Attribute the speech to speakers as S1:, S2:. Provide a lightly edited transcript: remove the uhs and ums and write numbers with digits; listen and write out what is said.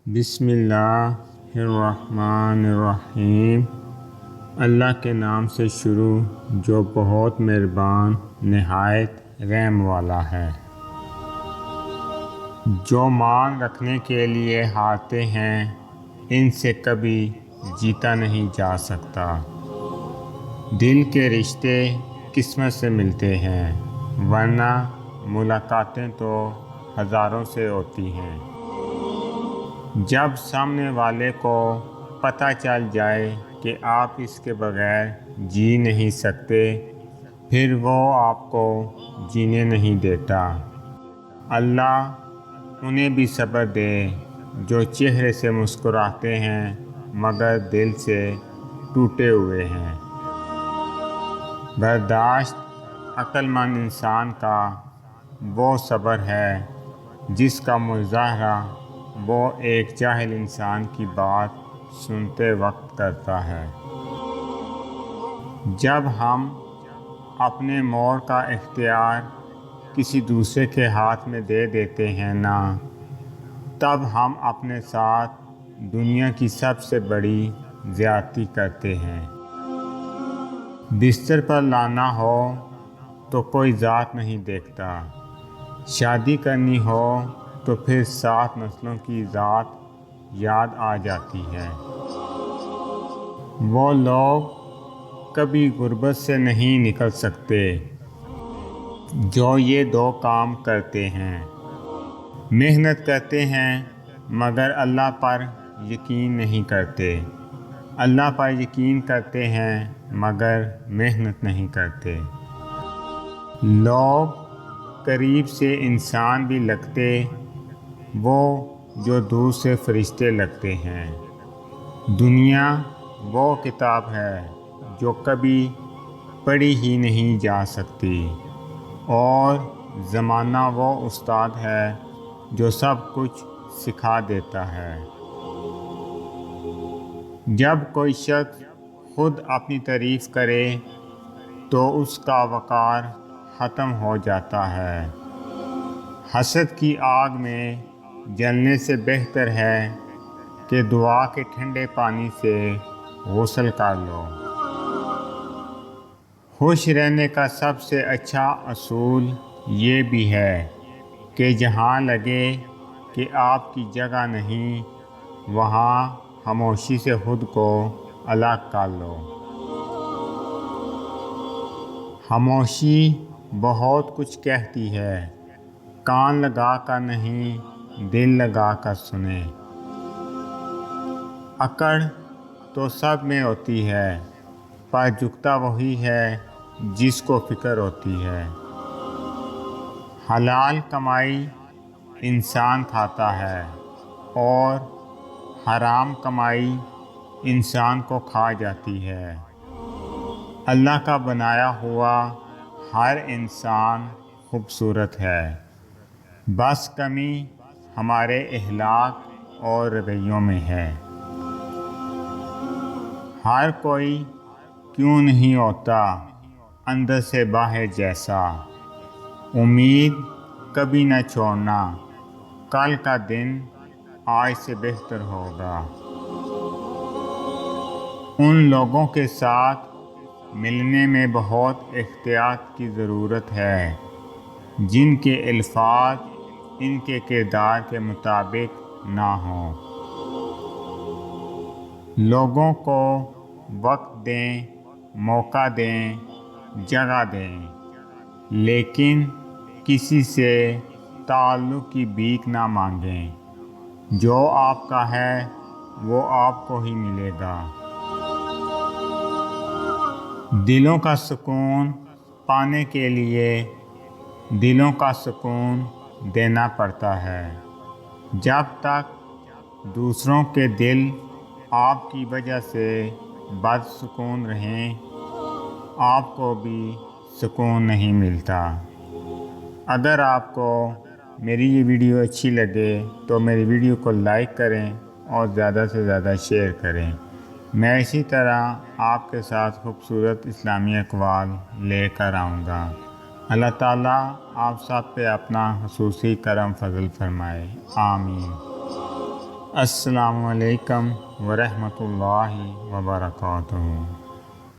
S1: بسم اللہ الرحمن الرحیم۔ اللہ کے نام سے شروع جو بہت مہربان نہایت رحم والا ہے۔ جو مان رکھنے کے لیے ہارتے ہیں ان سے کبھی جیتا نہیں جا سکتا۔ دل کے رشتے قسمت سے ملتے ہیں ورنہ ملاقاتیں تو ہزاروں سے ہوتی ہیں۔ جب سامنے والے کو پتہ چل جائے کہ آپ اس کے بغیر جی نہیں سکتے پھر وہ آپ کو جینے نہیں دیتا۔ اللہ انہیں بھی صبر دے جو چہرے سے مسکراتے ہیں مگر دل سے ٹوٹے ہوئے ہیں۔ برداشت عقل مند انسان کا وہ صبر ہے جس کا مظاہرہ وہ ایک جاہل انسان کی بات سنتے وقت کرتا ہے۔ جب ہم اپنے موڑ کا اختیار کسی دوسرے کے ہاتھ میں دے دیتے ہیں نا تب ہم اپنے ساتھ دنیا کی سب سے بڑی زیادتی کرتے ہیں۔ بستر پر لانا ہو تو کوئی ذات نہیں دیکھتا، شادی کرنی ہو تو پھر 7 نسلوں کی ذات یاد آ جاتی ہے۔ وہ لوگ کبھی غربت سے نہیں نکل سکتے جو یہ 2 کام کرتے ہیں۔ محنت کرتے ہیں مگر اللہ پر یقین نہیں کرتے، اللہ پر یقین کرتے ہیں مگر محنت نہیں کرتے۔ لوگ قریب سے انسان بھی لگتے وہ جو دور سے فرشتے لگتے ہیں۔ دنیا وہ کتاب ہے جو کبھی پڑھی ہی نہیں جا سکتی اور زمانہ وہ استاد ہے جو سب کچھ سکھا دیتا ہے۔ جب کوئی شخص خود اپنی تعریف کرے تو اس کا وقار ختم ہو جاتا ہے۔ حسد کی آگ میں جلنے سے بہتر ہے کہ دعا کے ٹھنڈے پانی سے غسل کر لو۔ خوش رہنے کا سب سے اچھا اصول یہ بھی ہے کہ جہاں لگے کہ آپ کی جگہ نہیں وہاں خاموشی سے خود کو الگ کر لو۔ خاموشی بہت کچھ کہتی ہے، کان لگا کر نہیں دل لگا کر سنیں۔ اکڑ تو سب میں ہوتی ہے پر جھکتا وہی ہے جس کو فکر ہوتی ہے۔ حلال کمائی انسان کھاتا ہے اور حرام کمائی انسان کو کھا جاتی ہے۔ اللہ کا بنایا ہوا ہر انسان خوبصورت ہے، بس کمی ہمارے اخلاق اور رویوں میں ہے۔ ہر کوئی کیوں نہیں ہوتا اندر سے باہر جیسا، امید کبھی نہ چھوڑنا، کل کا دن آج سے بہتر ہوگا۔ ان لوگوں کے ساتھ ملنے میں بہت احتیاط کی ضرورت ہے جن کے الفاظ ان کے کردار کے مطابق نہ ہوں۔ لوگوں کو وقت دیں، موقع دیں، جگہ دیں، لیکن کسی سے تعلق کی بھیک نہ مانگیں۔ جو آپ کا ہے وہ آپ کو ہی ملے گا۔ دلوں کا سکون پانے کے لیے دلوں کا سکون دینا پڑتا ہے۔ جب تک دوسروں کے دل آپ کی وجہ سے بدسکون رہیں آپ کو بھی سکون نہیں ملتا۔ اگر آپ کو میری یہ ویڈیو اچھی لگے تو میری ویڈیو کو لائک کریں اور زیادہ سے زیادہ شیئر کریں۔ میں اسی طرح آپ کے ساتھ خوبصورت اسلامی اقوال لے کر آؤں گا۔ اللہ تعالیٰ آپ سب پہ اپنا خصوصی کرم فضل فرمائے، آمین۔ السلام علیکم ورحمۃ اللہ وبرکاتہ۔